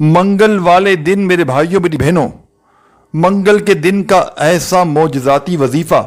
منگل والے دن میرے بھائیوں میری بہنوں، منگل کے دن کا ایسا معجزاتی وظیفہ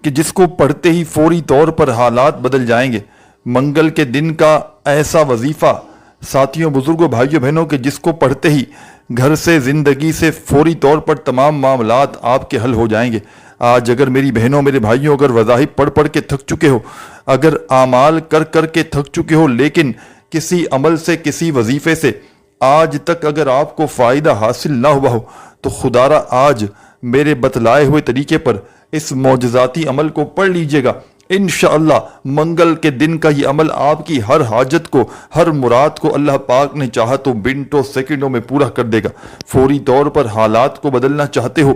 کہ جس کو پڑھتے ہی فوری طور پر حالات بدل جائیں گے۔ منگل کے دن کا ایسا وظیفہ ساتھیوں، بزرگوں، بھائیوں بہنوں کہ جس کو پڑھتے ہی گھر سے، زندگی سے فوری طور پر تمام معاملات آپ کے حل ہو جائیں گے۔ آج اگر میری بہنوں میرے بھائیوں اگر وظائف پڑھ پڑھ کے تھک چکے ہو، اگر اعمال کر کر کے تھک چکے ہو، لیکن کسی عمل سے، کسی وظیفے سے آج تک اگر آپ کو فائدہ حاصل نہ ہوا ہو، تو خدا را آج میرے بتلائے ہوئے طریقے پر اس معجزاتی عمل کو پڑھ لیجئے گا۔ انشاءاللہ منگل کے دن کا یہ عمل آپ کی ہر حاجت کو، ہر مراد کو اللہ پاک نے چاہا تو منٹوں سیکنڈوں میں پورا کر دے گا۔ فوری طور پر حالات کو بدلنا چاہتے ہو،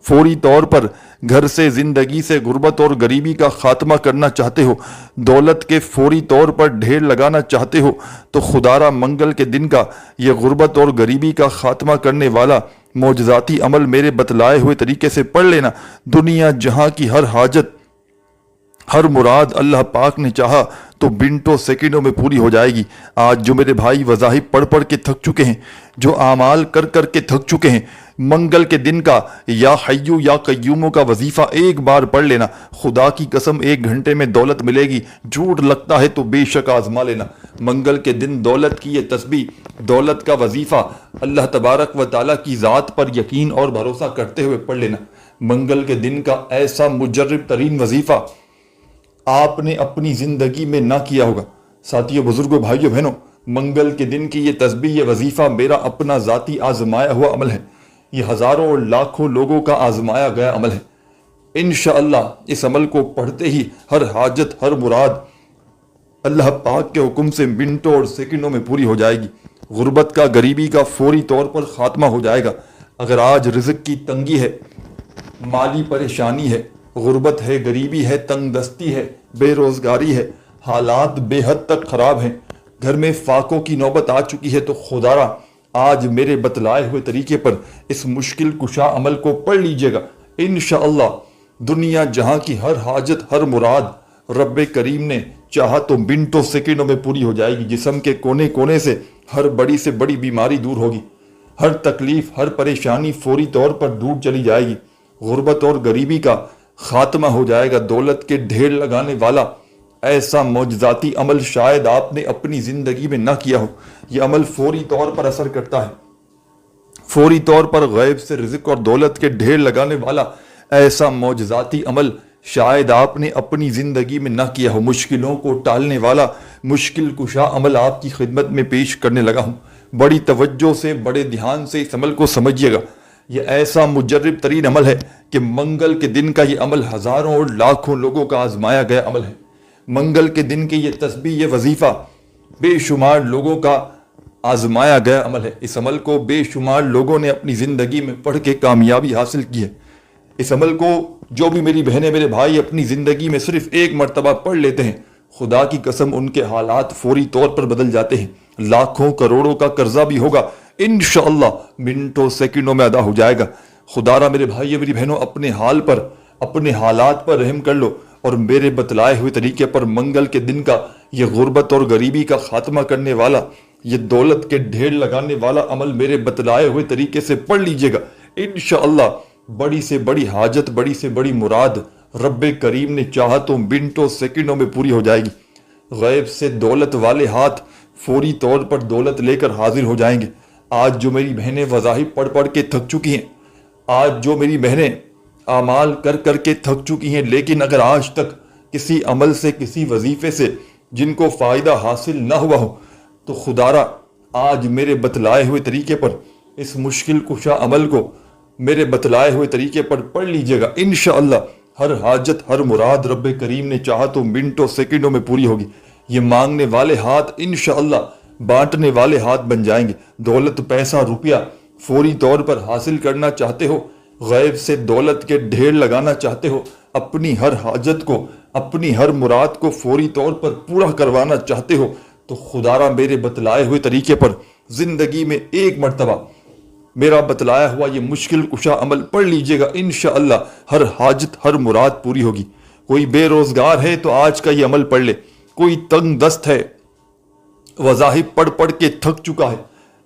فوری طور پر گھر سے، زندگی سے، غربت اور غریبی کا خاتمہ کرنا چاہتے ہو، دولت کے فوری طور پر ڈھیر لگانا چاہتے ہو، تو خدا را منگل کے دن کا یہ غربت اور غریبی کا خاتمہ کرنے والا معجزاتی عمل میرے بتلائے ہوئے طریقے سے پڑھ لینا۔ دنیا جہاں کی ہر حاجت، ہر مراد اللہ پاک نے چاہا تو منٹوں سیکنڈوں میں پوری ہو جائے گی۔ آج جو میرے بھائی وظائف پڑھ پڑھ کے تھک چکے ہیں، جو اعمال کر کر کے تھک چکے ہیں، منگل کے دن کا یا حیو یا قیوموں کا وظیفہ ایک بار پڑھ لینا۔ خدا کی قسم 1 گھنٹے میں دولت ملے گی، جھوٹ لگتا ہے تو بے شک آزما لینا۔ منگل کے دن دولت کی یہ تسبیح، دولت کا وظیفہ اللہ تبارک و تعالیٰ کی ذات پر یقین اور بھروسہ کرتے ہوئے پڑھ لینا۔ منگل کے دن کا ایسا مجرب ترین وظیفہ آپ نے اپنی زندگی میں نہ کیا ہوگا۔ ساتھیوں، بزرگوں، بھائیوں بہنوں، منگل کے دن کی یہ تسبیح، یہ وظیفہ میرا اپنا ذاتی آزمایا ہوا عمل ہے۔ یہ ہزاروں اور لاکھوں لوگوں کا آزمایا گیا عمل ہے۔ انشاءاللہ اس عمل کو پڑھتے ہی ہر حاجت، ہر مراد اللہ پاک کے حکم سے منٹوں اور سیکنڈوں میں پوری ہو جائے گی۔ غربت کا، غریبی کا فوری طور پر خاتمہ ہو جائے گا۔ اگر آج رزق کی تنگی ہے، مالی پریشانی ہے، غربت ہے، غریبی ہے، تنگ دستی ہے، بے روزگاری ہے، حالات بے حد تک خراب ہیں، گھر میں فاقوں کی نوبت آ چکی ہے، تو خدا را آج میرے بتلائے ہوئے طریقے پر اس مشکل کشا عمل کو پڑھ لیجئے گا۔ انشاءاللہ دنیا جہاں کی ہر حاجت، ہر مراد رب کریم نے چاہا تو منٹوں سیکنڈوں میں پوری ہو جائے گی۔ جسم کے کونے کونے سے ہر بڑی سے بڑی بیماری دور ہوگی، ہر تکلیف، ہر پریشانی فوری طور پر دور چلی جائے گی، غربت اور غریبی کا خاتمہ ہو جائے گا۔ دولت کے ڈھیر لگانے والا ایسا معجزاتی عمل شاید آپ نے اپنی زندگی میں نہ کیا ہو۔ یہ عمل فوری طور پر اثر کرتا ہے، فوری طور پر غیب سے رزق اور دولت کے ڈھیر لگانے والا ایسا معجزاتی عمل شاید آپ نے اپنی زندگی میں نہ کیا ہو۔ مشکلوں کو ٹالنے والا مشکل کشا عمل آپ کی خدمت میں پیش کرنے لگا ہوں۔ بڑی توجہ سے، بڑے دھیان سے اس عمل کو سمجھیے گا۔ یہ ایسا مجرب ترین عمل ہے کہ منگل کے دن کا یہ عمل ہزاروں اور لاکھوں لوگوں کا آزمایا گیا عمل ہے۔ منگل کے دن کی یہ تسبیح، یہ وظیفہ بے شمار لوگوں کا آزمایا گیا عمل ہے۔ اس عمل کو بے شمار لوگوں نے اپنی زندگی میں پڑھ کے کامیابی حاصل کی ہے۔ اس عمل کو جو بھی میری بہنیں، میرے بھائی اپنی زندگی میں صرف ایک مرتبہ پڑھ لیتے ہیں، خدا کی قسم ان کے حالات فوری طور پر بدل جاتے ہیں۔ لاکھوں کروڑوں کا قرضہ بھی ہوگا، انشاءاللہ منٹوں سیکنڈوں میں ادا ہو جائے گا۔ خدا را میرے بھائی میری بہنوں اپنے حال پر، اپنے حالات پر رحم کر لو، اور میرے بتلائے ہوئے طریقے پر منگل کے دن کا یہ غربت اور غریبی کا خاتمہ کرنے والا، یہ دولت کے ڈھیر لگانے والا عمل میرے بتلائے ہوئے طریقے سے پڑھ لیجئے گا۔ انشاءاللہ بڑی سے بڑی حاجت، بڑی سے بڑی مراد رب کریم نے چاہا تو منٹوں سیکنڈوں میں پوری ہو جائے گی۔ غیب سے دولت والے ہاتھ فوری طور پر دولت لے کر حاضر ہو جائیں گے۔ آج جو میری بہنیں وظائف پڑھ پڑھ کے تھک چکی ہیں، آج جو میری بہنیں اعمال کر کر کے تھک چکی ہیں، لیکن اگر آج تک کسی عمل سے، کسی وظیفے سے جن کو فائدہ حاصل نہ ہوا ہو، تو خدا را آج میرے بتلائے ہوئے طریقے پر اس مشکل کشا عمل کو میرے بتلائے ہوئے طریقے پر پڑھ لیجئے گا۔ انشاءاللہ ہر حاجت، ہر مراد رب کریم نے چاہا تو منٹوں سیکنڈوں میں پوری ہوگی۔ یہ مانگنے والے ہاتھ انشاءاللہ بانٹنے والے ہاتھ بن جائیں گے۔ دولت، پیسہ، روپیہ فوری طور پر حاصل کرنا چاہتے ہو، غیب سے دولت کے ڈھیر لگانا چاہتے ہو، اپنی ہر حاجت کو، اپنی ہر مراد کو فوری طور پر پورا کروانا چاہتے ہو، تو خدا را میرے بتلائے ہوئے طریقے پر زندگی میں ایک مرتبہ میرا بتلایا ہوا یہ مشکل کشا عمل پڑھ لیجئے گا۔ انشاءاللہ ہر حاجت، ہر مراد پوری ہوگی۔ کوئی بے روزگار ہے تو آج کا یہ عمل پڑھ لے، کوئی تنگ دست ہے، وظائف پڑھ پڑھ کے تھک چکا ہے،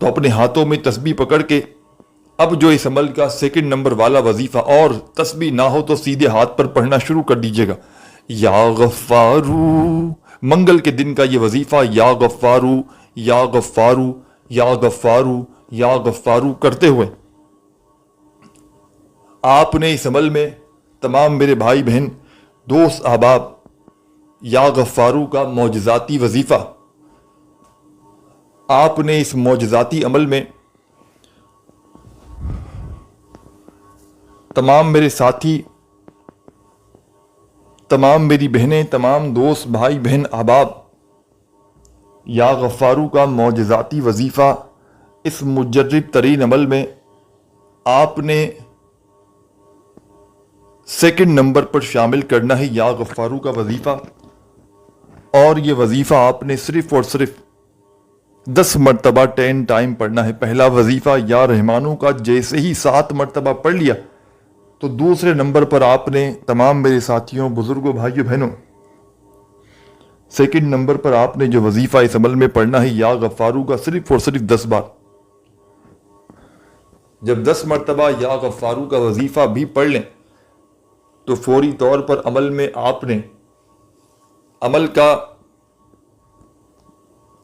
تو اپنے ہاتھوں میں تسبیح پکڑ کے اب جو اس عمل کا سیکنڈ نمبر والا وظیفہ، اور تسبیح نہ ہو تو سیدھے ہاتھ پر پڑھنا شروع کر دیجیے گا، یا غفارو، منگل کے دن کا یہ وظیفہ، یا غفارو یا غفارو یا غفارو یا غفارو کرتے ہوئے آپ نے اس عمل میں تمام میرے بھائی بہن دوست احباب یا غفارو کا معجزاتی وظیفہ، آپ نے اس معجزاتی عمل میں تمام میرے ساتھی، تمام میری بہنیں، تمام دوست بھائی بہن احباب یا غفارو کا معجزاتی وظیفہ، اس مجرب ترین عمل میں آپ نے سیکنڈ نمبر پر شامل کرنا ہے یا غفارو کا وظیفہ، اور یہ وظیفہ آپ نے صرف اور صرف 10 مرتبہ 10 ٹائم پڑھنا ہے۔ پہلا وظیفہ یا رحمانو کا جیسے ہی 7 مرتبہ پڑھ لیا تو دوسرے نمبر پر آپ نے تمام میرے ساتھیوں، بزرگوں، بھائیوں، بہنوں، سیکنڈ نمبر پر آپ نے جو وظیفہ اس عمل میں پڑھنا ہے یا غفارو کا صرف اور صرف 10 بار۔ جب 10 مرتبہ یا غفارو کا وظیفہ بھی پڑھ لیں تو فوری طور پر عمل میں آپ نے عمل کا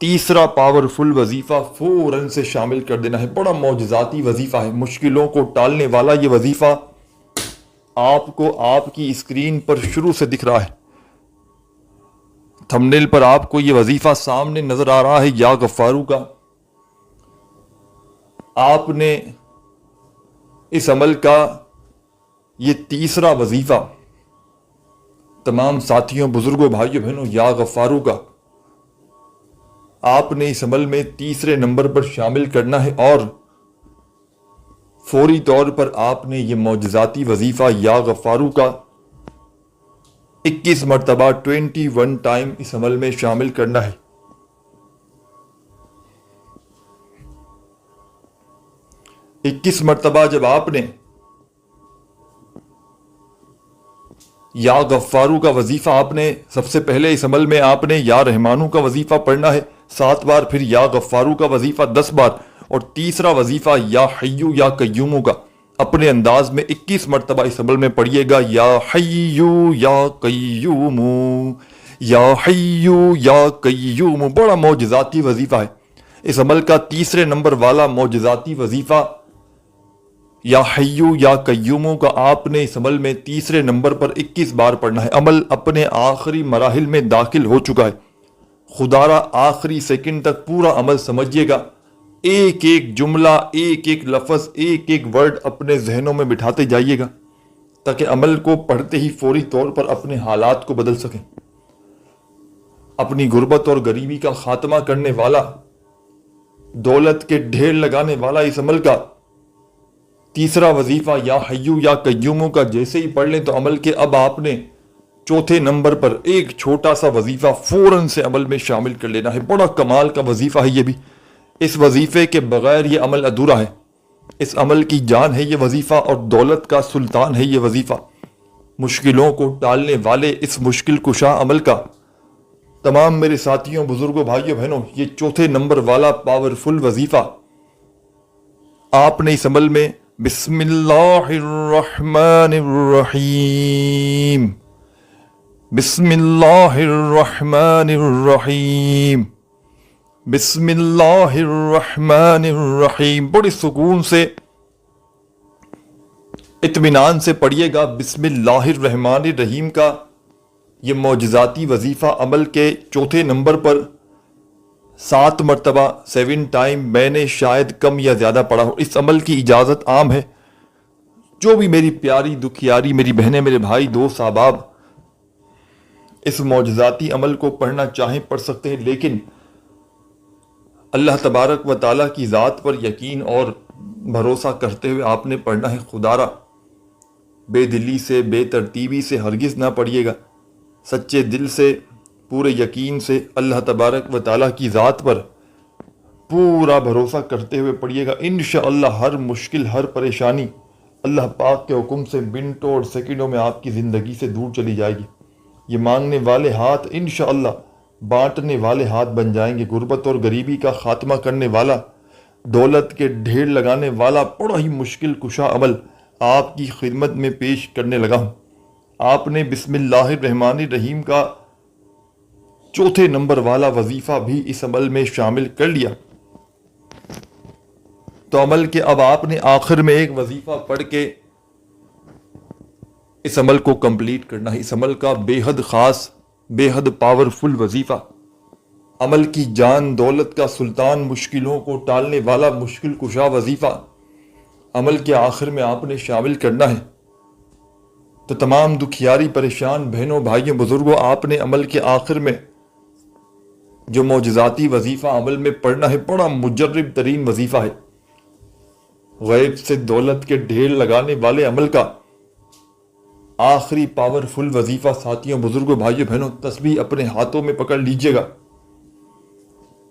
تیسرا پاورفل وظیفہ فوراً سے شامل کر دینا ہے۔ بڑا معجزاتی وظیفہ ہے، مشکلوں کو ٹالنے والا یہ وظیفہ آپ کو آپ کی اسکرین پر شروع سے دکھ رہا ہے، تھمبنیل پر آپ کو یہ وظیفہ سامنے نظر آ رہا ہے یا غفارو کا۔ آپ نے اس عمل کا یہ تیسرا وظیفہ تمام ساتھیوں، بزرگوں، بھائیوں، بہنوں یا غفارو کا آپ نے اس عمل میں تیسرے نمبر پر شامل کرنا ہے، اور فوری طور پر آپ نے یہ معجزاتی وظیفہ یا غفارو کا 21 مرتبہ 21 ٹائم اس عمل میں شامل کرنا ہے۔ اکیس مرتبہ جب آپ نے یا غفارو کا وظیفہ، آپ نے سب سے پہلے اس عمل میں آپ نے یا رحمانو کا وظیفہ پڑھنا ہے 7 بار، پھر یا غفارو کا وظیفہ 10 بار، اور تیسرا وظیفہ یا حیو یا قیومو کا اپنے انداز میں 21 مرتبہ اس عمل میں پڑھیے گا، یا حیو یا قیومو، یا حیو یا قیومو۔ بڑا معجزاتی وظیفہ ہے۔ اس عمل کا تیسرے نمبر والا معجزاتی وظیفہ یا حیو یا قیومو کا آپ نے اس عمل میں تیسرے نمبر پر 21 بار پڑھنا ہے۔ عمل اپنے آخری مراحل میں داخل ہو چکا ہے، خدا را آخری سیکنڈ تک پورا عمل سمجھیے گا، ایک ایک جملہ، ایک ایک لفظ، ایک ایک ورڈ اپنے ذہنوں میں بٹھاتے جائیے گا تاکہ عمل کو پڑھتے ہی فوری طور پر اپنے حالات کو بدل سکیں۔ اپنی غربت اور غریبی کا خاتمہ کرنے والا، دولت کے ڈھیر لگانے والا اس عمل کا تیسرا وظیفہ یا حیو یا قیومو کا جیسے ہی پڑھ لیں تو عمل کے اب آپ نے چوتھے نمبر پر ایک چھوٹا سا وظیفہ فوراً سے عمل میں شامل کر لینا ہے۔ بڑا کمال کا وظیفہ ہے یہ بھی، اس وظیفے کے بغیر یہ عمل ادھورا ہے۔ اس عمل کی جان ہے یہ وظیفہ، اور دولت کا سلطان ہے یہ وظیفہ۔ مشکلوں کو ٹالنے والے اس مشکل کشا عمل کا تمام میرے ساتھیوں، بزرگوں، بھائیوں، بہنوں، یہ چوتھے نمبر والا پاورفل وظیفہ آپ نے اس عمل میں بسم اللہ الرحمن الرحیم، بسم اللہ الرحمن الرحیم، بسم اللہ الرحمن الرحیم، بڑی سکون سے، اطمینان سے پڑھیے گا۔ بسم اللہ الرحمن الرحیم کا یہ معجزاتی وظیفہ عمل کے چوتھے نمبر پر 7 مرتبہ 7 ٹائم میں نے شاید کم یا زیادہ پڑھا ہو۔ اس عمل کی اجازت عام ہے، جو بھی میری پیاری دکھیاری میری بہنیں، میرے بھائی، دوست، احباب اس معجزاتی عمل کو پڑھنا چاہیں پڑھ سکتے ہیں، لیکن اللہ تبارک و تعالیٰ کی ذات پر یقین اور بھروسہ کرتے ہوئے آپ نے پڑھنا ہے۔ خدا را بے دلی سے، بے ترتیبی سے ہرگز نہ پڑھیے گا، سچے دل سے، پورے یقین سے اللہ تبارک و تعالیٰ کی ذات پر پورا بھروسہ کرتے ہوئے پڑھیے گا۔ انشاءاللہ ہر مشکل، ہر پریشانی اللہ پاک کے حکم سے منٹوں اور سیکنڈوں میں آپ کی زندگی سے دور چلی جائے گی۔ یہ مانگنے والے ہاتھ انشاءاللہ بانٹنے والے ہاتھ بن جائیں گے۔ غربت اور غریبی کا خاتمہ کرنے والا دولت کے ڈھیر لگانے والا بڑا ہی مشکل کشا عمل آپ کی خدمت میں پیش کرنے لگا ہوں۔ آپ نے بسم اللہ الرحمن الرحیم کا چوتھے نمبر والا وظیفہ بھی اس عمل میں شامل کر لیا، تو عمل کے اب آپ نے آخر میں ایک وظیفہ پڑھ کے اس عمل کو کمپلیٹ کرنا ہے۔ اس عمل کا بے حد خاص، بے حد پاورفل وظیفہ، عمل کی جان دولت کا سلطان، مشکلوں کو ٹالنے والا مشکل کشا وظیفہ عمل کے آخر میں آپ نے شامل کرنا ہے۔ تو تمام دکھیاری پریشان بہنوں بھائیوں بزرگوں، آپ نے عمل کے آخر میں جو معجزاتی وظیفہ عمل میں پڑھنا ہے، بڑا مجرب ترین وظیفہ ہے، غیب سے دولت کے ڈھیر لگانے والے عمل کا آخری پاورفل وظیفہ ساتھیوں بزرگوں بھائیوں بہنوں، تسبیح اپنے ہاتھوں میں پکڑ لیجئے گا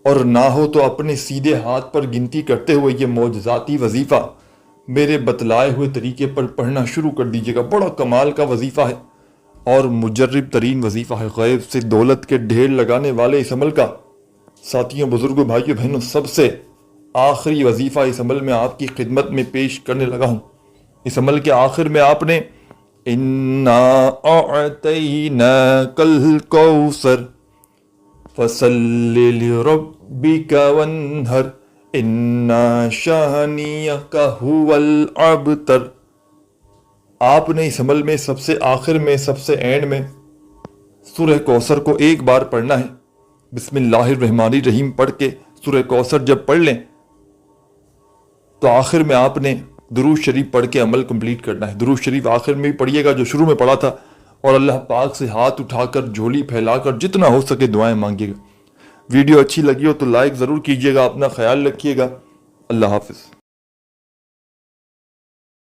اور نہ ہو تو اپنے سیدھے ہاتھ پر گنتی کرتے ہوئے یہ معجزاتی وظیفہ میرے بتلائے ہوئے طریقے پر پڑھنا شروع کر دیجئے گا۔ بڑا کمال کا وظیفہ ہے اور مجرب ترین وظیفہ ہے، غیب سے دولت کے ڈھیر لگانے والے اس عمل کا ساتھیوں بزرگوں بھائیوں بہنوں سب سے آخری وظیفہ اس عمل میں آپ کی خدمت میں پیش کرنے لگا ہوں۔ اس عمل کے آخر میں آپ نے اِنَّا أَعْطَيْنَاكَ الْكَوْثَرَ فَصَلِّ لِرَبِّكَ وَانْحَرْ إِنَّ شَانِئَكَ هُوَ الْأَبْتَرُ۔ آپ نے اس عمل میں سب سے آخر میں، سب سے اینڈ میں سورہ کوثر کو ایک بار پڑھنا ہے۔ بسم اللہ الرحمن الرحیم پڑھ کے سورہ کوثر جب پڑھ لیں تو آخر میں آپ نے درود شریف پڑھ کے عمل کمپلیٹ کرنا ہے۔ درود شریف آخر میں بھی پڑھیے گا جو شروع میں پڑھا تھا، اور اللہ پاک سے ہاتھ اٹھا کر، جھولی پھیلا کر جتنا ہو سکے دعائیں مانگیے گا۔ ویڈیو اچھی لگی ہو تو لائک ضرور کیجیے گا، اپنا خیال رکھیے گا۔ اللہ حافظ۔